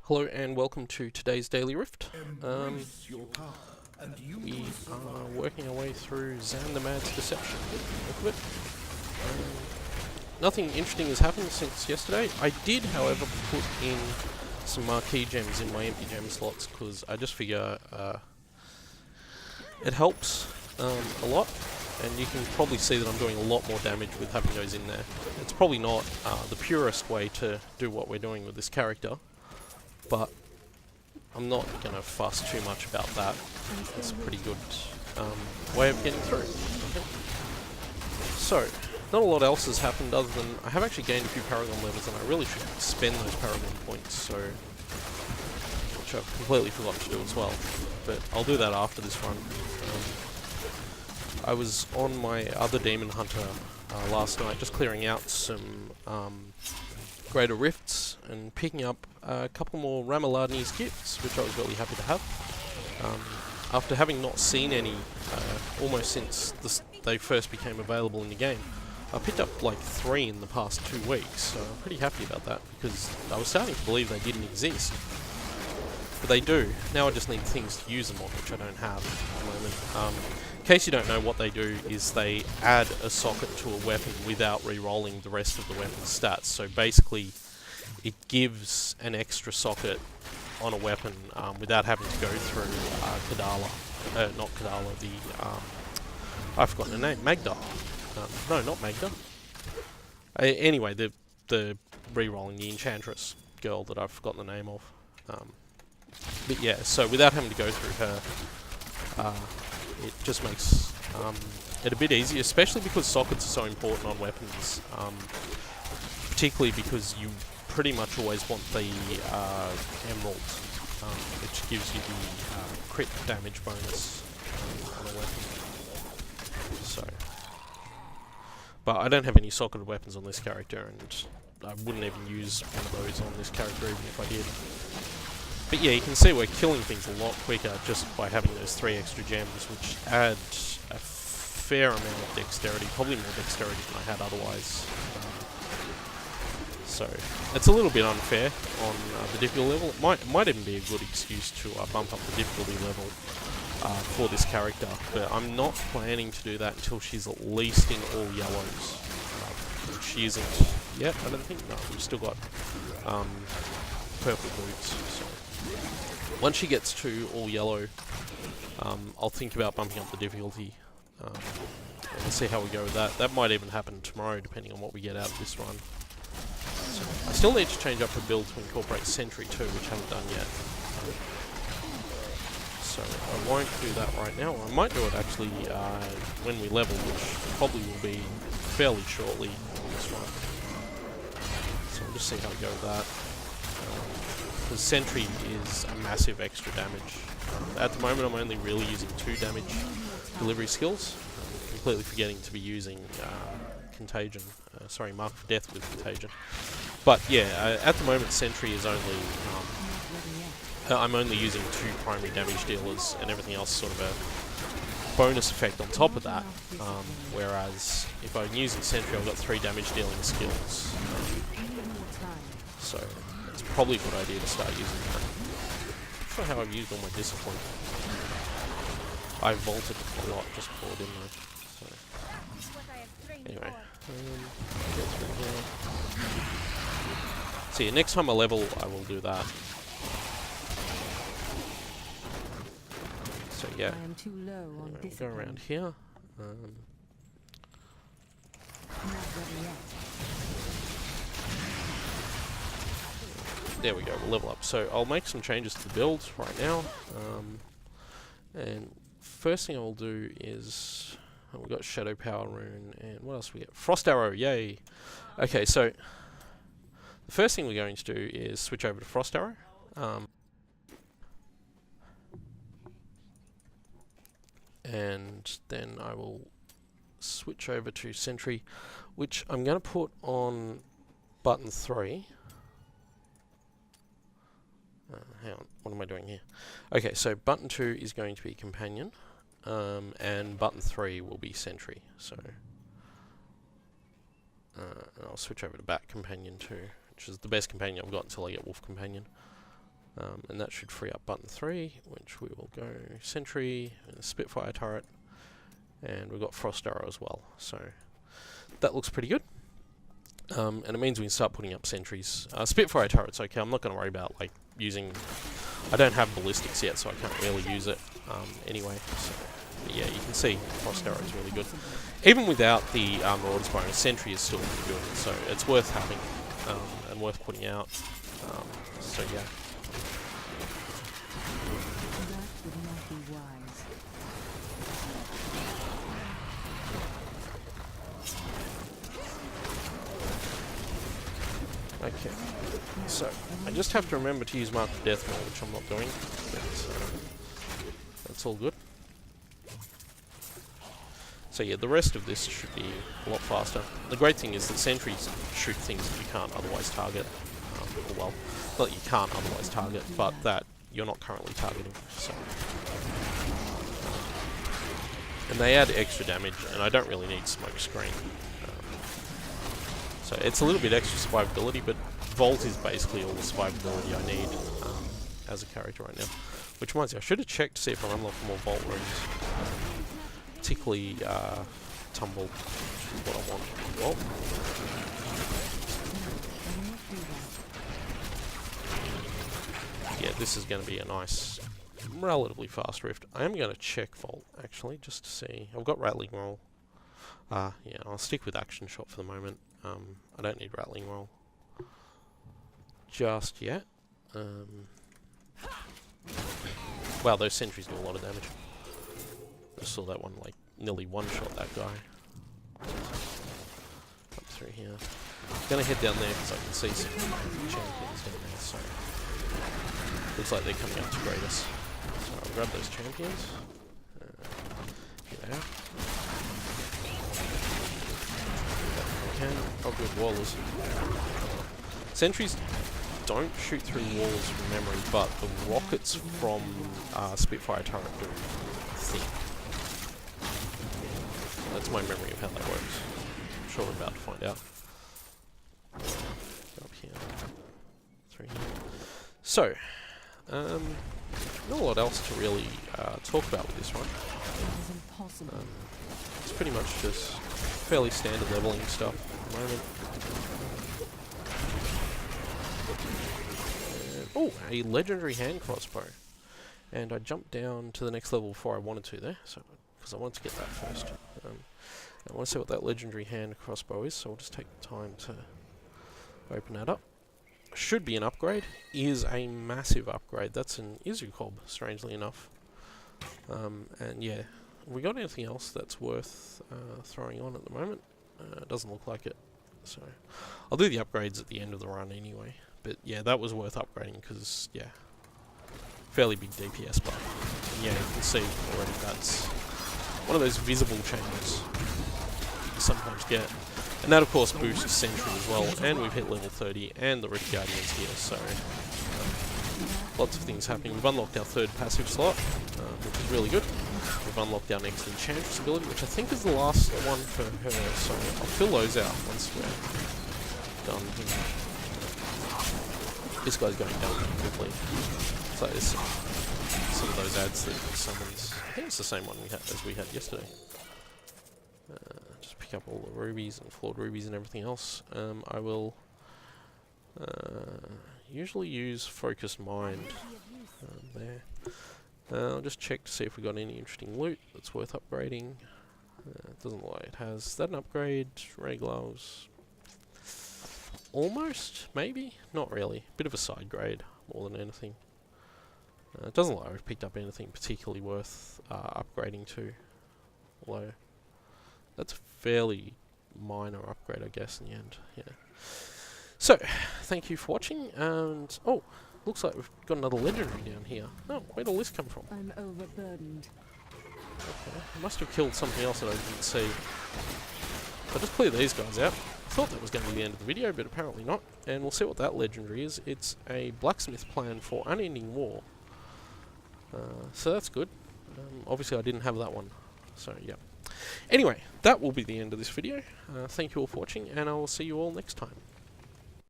Hello and welcome to today's Daily Rift. We are working our way through Zan the Mad's Deception. Look at it. Nothing interesting has happened since yesterday. I did, however, put in some marquis gems in my empty gem slots because I just figure it helps a lot, and you can probably see that I'm doing a lot more damage with having those in there. It's probably not the purest way to do what we're doing with this character, but I'm not going to fuss too much about that. It's a pretty good way of getting through, I think. So, not a lot else has happened other than I have actually gained a few Paragon levels, and I really should spend those Paragon points, so which I've completely forgot to do as well. But I'll do that after this run. I was on my other Demon Hunter last night, just clearing out some greater rifts and picking up a couple more Ramaladni's gifts, which I was really happy to have. After having not seen any almost since they first became available in the game, I picked up like 3 in the past 2 weeks, so I'm pretty happy about that because I was starting to believe they didn't exist. But they do. Now I just need things to use them on, which I don't have at the moment. In case you don't know, what they do is they add a socket to a weapon without re-rolling the rest of the weapon's stats. So basically, it gives an extra socket on a weapon without having to go through Kadala. Not Kadala, I've forgotten the name. Magda. No, not Magda. Anyway, the re-rolling, the Enchantress girl that I've forgotten the name of. But yeah, so without having to go through her, it just makes it a bit easier, especially because sockets are so important on weapons, particularly because you pretty much always want the emerald, which gives you the crit damage bonus on a weapon. So, but I don't have any socketed weapons on this character, and I wouldn't even use one of those on this character even if I did. But yeah, you can see we're killing things a lot quicker just by having those 3 extra gems, which add a fair amount of dexterity, probably more dexterity than I had otherwise. So it's a little bit unfair on the difficulty level. It might even be a good excuse to bump up the difficulty level for this character, but I'm not planning to do that until she's at least in all yellows. She isn't yet, I don't think. No, we've still got purple boots. So once she gets to all yellow, I'll think about bumping up the difficulty. We'll see how we go with that. That might even happen tomorrow, depending on what we get out of this run. So I still need to change up the build to incorporate Sentry too, which I haven't done yet. So I won't do that right now. I might do it actually when we level, which probably will be fairly shortly on this run. So we'll just see how we go with that. Because Sentry is a massive extra damage. At the moment I'm only really using 2 damage delivery skills, completely forgetting to be using Contagion. Mark of Death with Contagion. But yeah, at the moment Sentry is only... I'm only using 2 primary damage dealers, and everything else is sort of a bonus effect on top of that. Whereas if I'm using Sentry, I've got 3 damage dealing skills. So it's probably a good idea to start using that. I'm not sure how I've used all my discipline. I vaulted a lot just before, didn't I? So anyway, get through here. So yeah, next time I level, I will do that. So yeah, anyway, we'll go around here. There we go, we'll level up. So I'll make some changes to the build right now. And first thing I'll do is... we've got Shadow Power Rune, and what else we get? Frost Arrow, yay! Okay, so the first thing we're going to do is switch over to Frost Arrow. And then I will switch over to Sentry, which I'm going to put on button 3. Hang on, what am I doing here? Okay, so button 2 is going to be Companion, and button 3 will be Sentry. So I'll switch over to Bat Companion too, which is the best companion I've got until I get Wolf Companion. And that should free up button 3, which we will go sentry, and a Spitfire turret, and we've got frost arrow as well. So that looks pretty good. And it means we can start putting up sentries. Spitfire turret's okay. I'm not going to worry about like using. I don't have ballistics yet, so I can't really use it anyway. So yeah, you can see frost arrow is really good. Even without the Marauders bonus, sentry is still pretty good. So it's worth having and worth putting out. So yeah. Okay, so I just have to remember to use Mark of Death more, which I'm not doing, but that's all good. So yeah, the rest of this should be a lot faster. The great thing is that sentries shoot things that you can't otherwise target. Well, not that you can't otherwise target, but that you're not currently targeting. So, and they add extra damage, and I don't really need smoke screen. So it's a little bit extra survivability, but Vault is basically all the survivability I need as a character right now. Which reminds me, I should have checked to see if I unlock more Vault rooms. Particularly Tumble is what I want. Well, yeah, this is going to be a nice, relatively fast rift. I am going to check Vault, actually, just to see. I've got Rattling Roll. Yeah, I'll stick with Action Shot for the moment. I don't need Rattling Roll just yet. Wow, those sentries do a lot of damage. Just saw that one, like, nearly one-shot that guy. Up through here. I'm gonna head down there because I can see some champions down there, so... Looks like they're coming up to greet us. So I'll grab those champions. Here they are. Oh good, wallers. Sentries don't shoot through walls from memory, but the rockets from Spitfire turret do, I think. That's my memory of how that works. I'm sure we're about to find out. Go up here. Through here. So, not a lot else to really talk about with this one. It's pretty much just fairly standard leveling stuff at the moment. Oh, a legendary hand crossbow. And I jumped down to the next level before I wanted to there, so because I wanted to get that first. I want to see what that legendary hand crossbow is, so I'll just take the time to open that up. Should be an upgrade. Is a massive upgrade. That's an Izukob, strangely enough. And yeah, have we got anything else that's worth throwing on at the moment? It doesn't look like it. So I'll do the upgrades at the end of the run anyway. But yeah, that was worth upgrading because, yeah, fairly big DPS buff. And yeah, you can see already that's one of those visible changes you sometimes get. And that of course boosts Sentry as well, and we've hit level 30 and the Rift Guardian's here, so lots of things happening. We've unlocked our third passive slot, which is really good. We've unlocked our next Enchantress ability, which I think is the last one for her, so I'll fill those out once we're done here. This guy's going down quickly. So there's some of those ads that summons. I think it's the same one as we had yesterday. Just pick up all the rubies and flawed rubies and everything else. I will usually use Focused Mind there. I'll just check to see if we got any interesting loot that's worth upgrading. It doesn't look like it has. Is that an upgrade? Ray gloves. Almost, maybe? Not really. Bit of a side grade, more than anything. It doesn't look like I've picked up anything particularly worth upgrading to. Although, that's a fairly minor upgrade, I guess, in the end. Yeah. So, thank you for watching, and... Oh, looks like we've got another legendary down here. Oh, where'd all this come from? I'm overburdened. Okay, I must have killed something else that I didn't see. I'll just clear these guys out. I thought that was going to be the end of the video, but apparently not. And we'll see what that legendary is. It's a blacksmith plan for Unending War. So that's good. Obviously I didn't have that one. So, yeah. Anyway, that will be the end of this video. Thank you all for watching, and I will see you all next time.